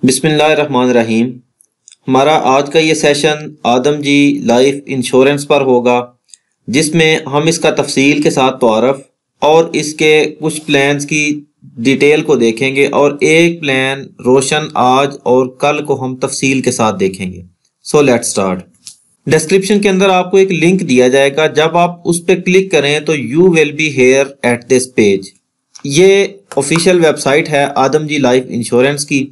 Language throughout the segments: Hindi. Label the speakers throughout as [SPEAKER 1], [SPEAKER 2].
[SPEAKER 1] बिस्मिल्लाहिर्रहमानिर्रहीम। हमारा आज का ये सेशन आदम जी लाइफ इंश्योरेंस पर होगा, जिसमें हम इसका तफसील के साथ तारफ़ और इसके कुछ प्लान्स की डिटेल को देखेंगे और एक प्लान रोशन आज और कल को हम तफसील के साथ देखेंगे। So let's start. डिस्क्रिप्शन के अंदर आपको एक लिंक दिया जाएगा, जब आप उस पर क्लिक करें तो you will be here at this page. ये ऑफिशियल वेबसाइट है आदम जी लाइफ इंश्योरेंस की।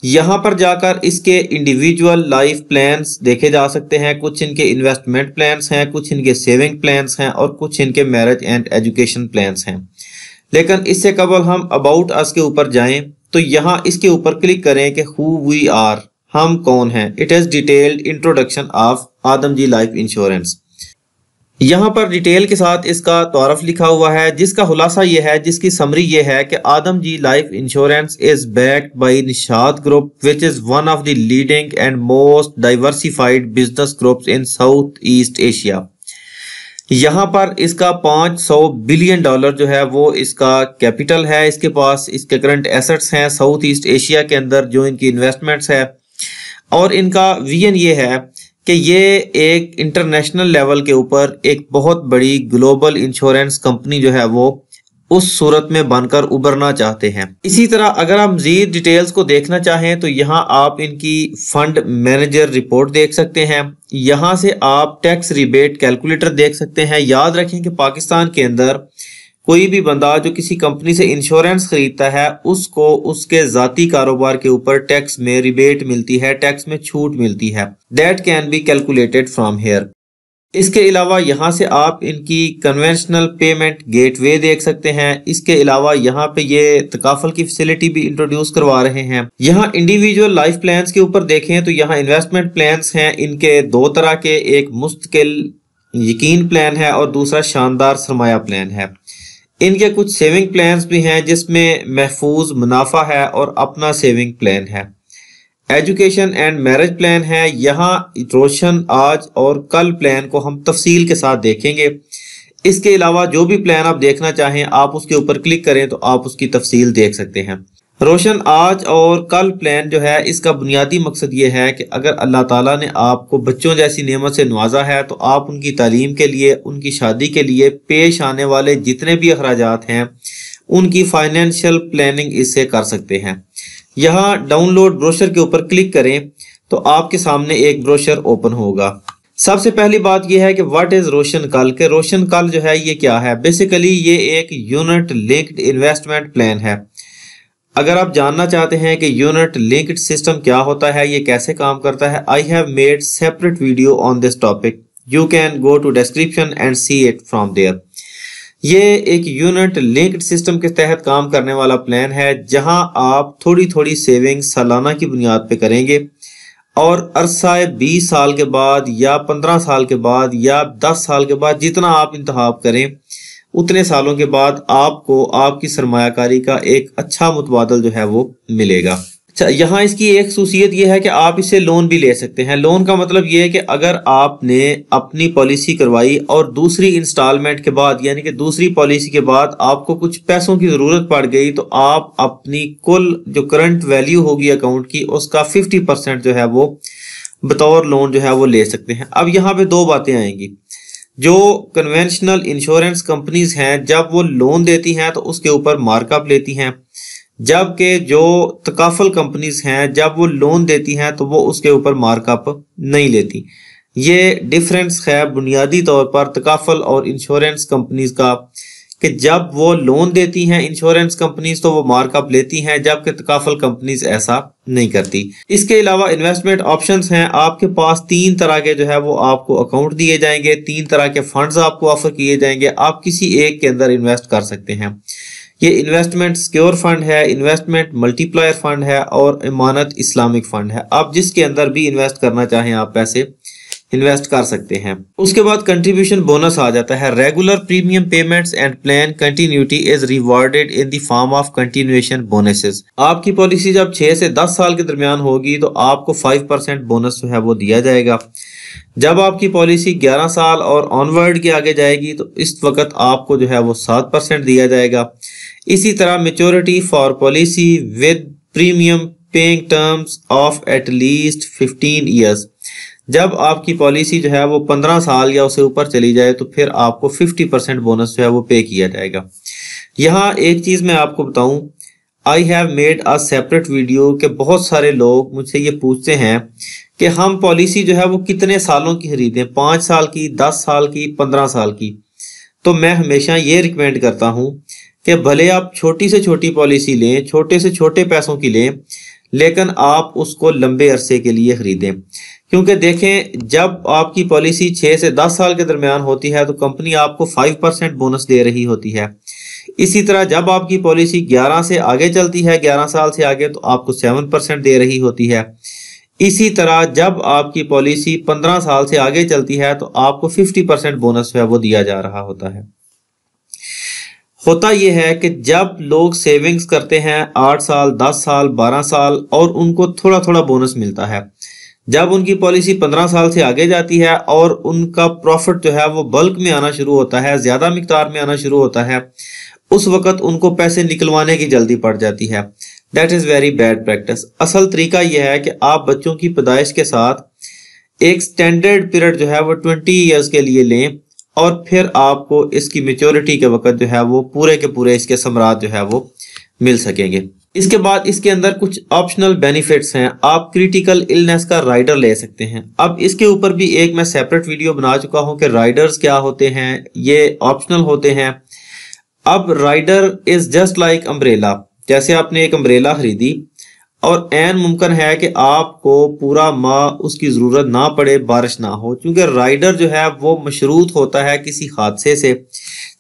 [SPEAKER 1] यहाँ पर जाकर इसके इंडिविजुअल लाइफ प्लान्स देखे जा सकते हैं। कुछ इनके इन्वेस्टमेंट प्लान्स हैं, कुछ इनके सेविंग प्लान्स हैं और कुछ इनके मैरिज एंड एजुकेशन प्लान्स हैं। लेकिन इससे कबल हम अबाउट अस के ऊपर जाएं तो यहाँ इसके ऊपर क्लिक करें कि हु वी आर, हम कौन हैं। It is detailed introduction of Adamjee life insurance. यहाँ पर डिटेल के साथ इसका तारफ़ लिखा हुआ है, जिसका खुलासा ये है, जिसकी समरी ये है कि Adamjee life insurance is backed by Nishat group which is one of the leading and most diversified business groups in south east Asia. यहाँ पर इसका $500 बिलियन जो है वो इसका कैपिटल है इसके पास। इसके करंट एसेट्स हैं साउथ ईस्ट एशिया के अंदर, जो इनकी इन्वेस्टमेंट्स है। और इनका विजन ये है कि ये एक इंटरनेशनल लेवल के ऊपर एक बहुत बड़ी ग्लोबल इंश्योरेंस कंपनी जो है वो उस सूरत में बनकर उभरना चाहते हैं। इसी तरह अगर आप मजीद डिटेल्स को देखना चाहें तो यहाँ आप इनकी फंड मैनेजर रिपोर्ट देख सकते हैं। यहाँ से आप टैक्स रिबेट कैलकुलेटर देख सकते हैं। याद रखें कि पाकिस्तान के अंदर कोई भी बंदा जो किसी कंपनी से इंश्योरेंस खरीदता है, उसको उसके जाती कारोबार के ऊपर टैक्स में रिबेट मिलती है, टैक्स में छूट मिलती है। That can be calculated from here. इसके अलावा यहाँ से आप इनकी कन्वेंशनल पेमेंट गेटवे देख सकते हैं। इसके अलावा यहाँ पे ये तकाफल की फैसिलिटी भी इंट्रोड्यूस करवा रहे हैं। यहाँ इंडिविजुअल लाइफ प्लान्स के ऊपर देखें तो यहाँ इन्वेस्टमेंट प्लान्स हैं इनके दो तरह के, एक मुस्तकिल यकीन प्लान है और दूसरा शानदार सरमाया प्लान है। इनके कुछ सेविंग प्लान्स भी हैं जिसमें महफूज मुनाफा है और अपना सेविंग प्लान है। एजुकेशन एंड मैरिज प्लान है। यहाँ रोशन आज और कल प्लान को हम तफसील के साथ देखेंगे। इसके अलावा जो भी प्लान आप देखना चाहें आप उसके ऊपर क्लिक करें तो आप उसकी तफसील देख सकते हैं। रोशन आज और कल प्लान जो है, इसका बुनियादी मकसद ये है कि अगर अल्लाह ताला ने आपको बच्चों जैसी नेमत से नवाजा है तो आप उनकी तालीम के लिए, उनकी शादी के लिए पेश आने वाले जितने भी अखराजात हैं उनकी फाइनेंशियल प्लानिंग इससे कर सकते हैं। यहाँ डाउनलोड ब्रोशर के ऊपर क्लिक करें तो आपके सामने एक ब्रोशर ओपन होगा। सबसे पहली बात यह है कि व्हाट इज रोशन कल के रोशन कल जो है ये क्या है। बेसिकली ये एक यूनिट लिंक्ड इन्वेस्टमेंट प्लान है। अगर आप जानना चाहते हैं कि यूनिट लिंक्ड सिस्टम क्या होता है, ये कैसे काम करता है, I have made separate video on this topic. You can go to description and see it from there. ये एक यूनिट लिंक्ड सिस्टम के तहत काम करने वाला प्लान है, जहां आप थोड़ी थोड़ी सेविंग सालाना की बुनियाद पे करेंगे और अरसा 20 साल के बाद या 15 साल के बाद या 10 साल के बाद, जितना आप इंतखाब करें उतने सालों के बाद आपको आपकी सरमायाकारी का एक अच्छा मुतबादल जो है वो मिलेगा। अच्छा, यहाँ इसकी एक खसूसियत ये है कि आप इसे लोन भी ले सकते हैं। लोन का मतलब ये है कि अगर आपने अपनी पॉलिसी करवाई और दूसरी इंस्टॉलमेंट के बाद, यानी कि दूसरी पॉलिसी के बाद आपको कुछ पैसों की जरूरत पड़ गई, तो आप अपनी कुल जो करंट वैल्यू होगी अकाउंट की, उसका 50% जो है वो बतौर लोन जो है वो ले सकते हैं। अब यहाँ पे दो बातें आएंगी। जो कन्वेंशनल इंश्योरेंस कंपनीज हैं, जब वो लोन देती हैं तो उसके ऊपर मार्कअप लेती हैं, जबकि जो तकाफल कंपनीज हैं जब वो लोन देती हैं तो वो उसके ऊपर मार्कअप नहीं लेती। ये डिफरेंस है बुनियादी तौर पर तकाफल और इंश्योरेंस कंपनीज का, कि जब वो लोन देती हैं इंश्योरेंस कंपनीज तो वो मार्कअप लेती हैं, जबकि तकाफल कंपनीज ऐसा नहीं करती। इसके अलावा इन्वेस्टमेंट ऑप्शंस हैं। आपके पास 3 तरह के जो है वो आपको अकाउंट दिए जाएंगे, 3 तरह के फंड्स आपको ऑफर किए जाएंगे। आप किसी एक के अंदर इन्वेस्ट कर सकते हैं। ये इन्वेस्टमेंट सिक्योर फंड है, इन्वेस्टमेंट मल्टीप्लायर फंड है और इमानत इस्लामिक फंड है। आप जिसके अंदर भी इन्वेस्ट करना चाहें आप पैसे इन्वेस्ट कर सकते हैं। उसके बाद कंट्रीब्यूशन बोनस आ जाता है। Regular premium payments and plan continuity is rewarded in the form of continuation bonuses. आपकी पॉलिसी जब 6 से 10 साल के दरमियान होगी तो आपको 5% बोनस जो है वो दिया जाएगा। जब आपकी पॉलिसी 11 साल और ऑनवर्ड के आगे जाएगी तो इस वक्त आपको जो है वो 7% दिया जाएगा। इसी तरह maturity for policy with premium paying terms of at least 15 years. जब आपकी पॉलिसी जो है वो 15 साल या उससे ऊपर चली जाए तो फिर आपको 50% बोनस जो है वो पे किया जाएगा। यहाँ एक चीज मैं आपको बताऊं, आई have made a separate video के बहुत सारे लोग मुझसे ये पूछते हैं कि हम पॉलिसी जो है वो कितने सालों की खरीदें, 5 साल की, 10 साल की, 15 साल की। तो मैं हमेशा ये रिकमेंड करता हूं कि भले आप छोटी से छोटी पॉलिसी लें, छोटे से छोटे पैसों की लें, लेकिन आप उसको लंबे अरसे के लिए खरीदें। क्योंकि देखें, जब आपकी पॉलिसी 6 से 10 साल के दरमियान होती है तो कंपनी आपको 5% बोनस दे रही होती है। इसी तरह जब आपकी पॉलिसी 11 से आगे चलती है, 11 साल से आगे, तो आपको 7% दे रही होती है। इसी तरह जब आपकी पॉलिसी 15 साल से आगे चलती है तो आपको 50% बोनस है वो दिया जा रहा होता है। होता यह है कि जब लोग सेविंग्स करते हैं 8 साल, 10 साल, 12 साल, और उनको थोड़ा थोड़ा बोनस मिलता है, जब उनकी पॉलिसी 15 साल से आगे जाती है और उनका प्रॉफिट जो है वो बल्क में आना शुरू होता है, ज्यादा मिकदार में आना शुरू होता है, उस वक्त उनको पैसे निकलवाने की जल्दी पड़ जाती है। That is very bad practice. असल तरीका यह है कि आप बच्चों की पैदाइश के साथ एक स्टैंडर्ड पीरियड जो है वो 20 ईयर्स के लिए लें, और फिर आपको इसकी मेच्योरिटी के वक्त जो है वो पूरे के पूरे इसके समरात जो है वो मिल सकेंगे। इसके बाद इसके अंदर कुछ ऑप्शनल बेनिफिट्स हैं। आप क्रिटिकल इलनेस का राइडर ले सकते हैं। अब इसके ऊपर भी एक मैं सेपरेट वीडियो बना चुका हूं कि राइडर्स क्या होते हैं, ये ऑप्शनल होते हैं। अब rider is just like umbrella. जैसे आपने एक अम्ब्रेला खरीदी और ऐन मुमकिन है कि आपको पूरा माह उसकी जरूरत ना पड़े, बारिश ना हो, क्योंकि राइडर जो है वो मशरूत होता है किसी हादसे से।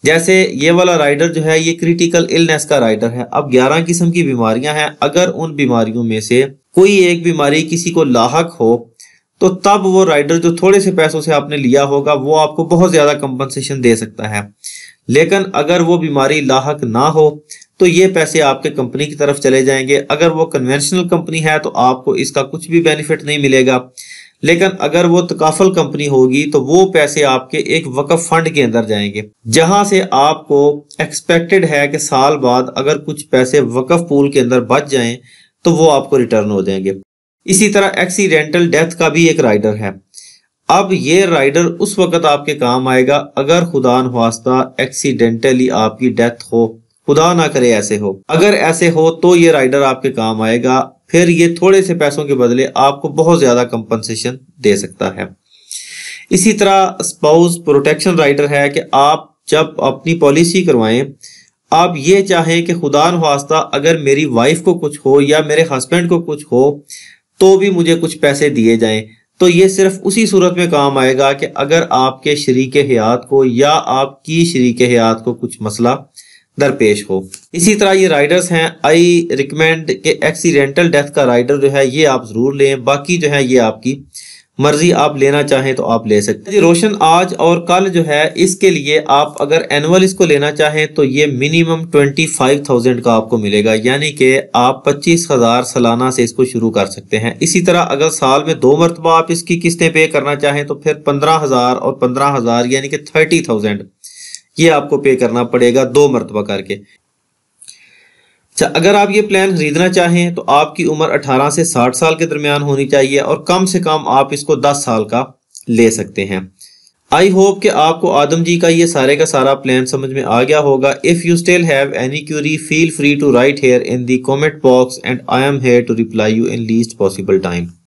[SPEAKER 1] जैसे ये वाला राइडर जो है ये क्रिटिकल इलनेस का राइडर है। अब 11 किस्म की बीमारियां हैं, अगर उन बीमारियों में से कोई एक बीमारी किसी को लाहक हो तो तब वो राइडर जो थोड़े से पैसों से आपने लिया होगा वो आपको बहुत ज्यादा कंपनसेशन दे सकता है। लेकिन अगर वो बीमारी लाहक ना हो तो ये पैसे आपके कंपनी की तरफ चले जाएंगे। अगर वो कन्वेंशनल कंपनी है तो आपको इसका कुछ भी बेनिफिट नहीं मिलेगा, लेकिन अगर वो तकाफल कंपनी होगी तो वो पैसे आपके एक वक्फ फंड के अंदर जाएंगे, जहां से आपको एक्सपेक्टेड है कि साल बाद अगर कुछ पैसे वक्फ पूल के अंदर बच जाएं तो वो आपको रिटर्न हो जाएंगे। इसी तरह एक्सीडेंटल डेथ का भी एक राइडर है। अब ये राइडर उस वक्त आपके काम आएगा अगर खुदा न ख्वास्ता एक्सीडेंटली आपकी डेथ हो, खुदा ना करे ऐसे हो। अगर ऐसे हो तो ये राइडर आपके काम आएगा, फिर ये थोड़े से पैसों के बदले आपको बहुत ज्यादा कंपनसेशन दे सकता है। इसी तरह स्पाउस प्रोटेक्शन राइडर है कि आप जब अपनी पॉलिसी करवाएं, आप ये चाहें कि खुदा न ख्वास्ता अगर मेरी वाइफ को कुछ हो या मेरे हस्बैंड को कुछ हो तो भी मुझे कुछ पैसे दिए जाएं, तो ये सिर्फ उसी सूरत में काम आएगा कि अगर आपके शरीके हयात को या आपकी शरीके हयात को कुछ मसला दरपेश हो। इसी तरह ये राइडर्स हैं। आई रिकमेंड कि एक्सीडेंटल डेथ का राइडर जो है ये आप जरूर लें, बाकी जो है ये आपकी मर्जी, आप लेना चाहें तो आप ले सकते हैं। रोशन आज और कल जो है इसके लिए आप अगर एनुअल इसको लेना चाहें तो ये मिनिमम 25,000 का आपको मिलेगा, यानी कि आप 25,000 सालाना से इसको शुरू कर सकते हैं। इसी तरह अगर साल में 2 मरतबा आप इसकी किस्तें पे करना चाहें तो फिर 15,000 और 15,000 यानी कि 30,000 ये आपको पे करना पड़ेगा 2 मरतबा करके। अच्छा, अगर आप ये प्लान खरीदना चाहें तो आपकी उम्र 18 से 60 साल के दरमियान होनी चाहिए और कम से कम आप इसको 10 साल का ले सकते हैं। आई होप कि आपको आदम जी का ये सारे का सारा प्लान समझ में आ गया होगा। If you still have any query feel free to write here in the comment box and I am here to reply you in least possible time.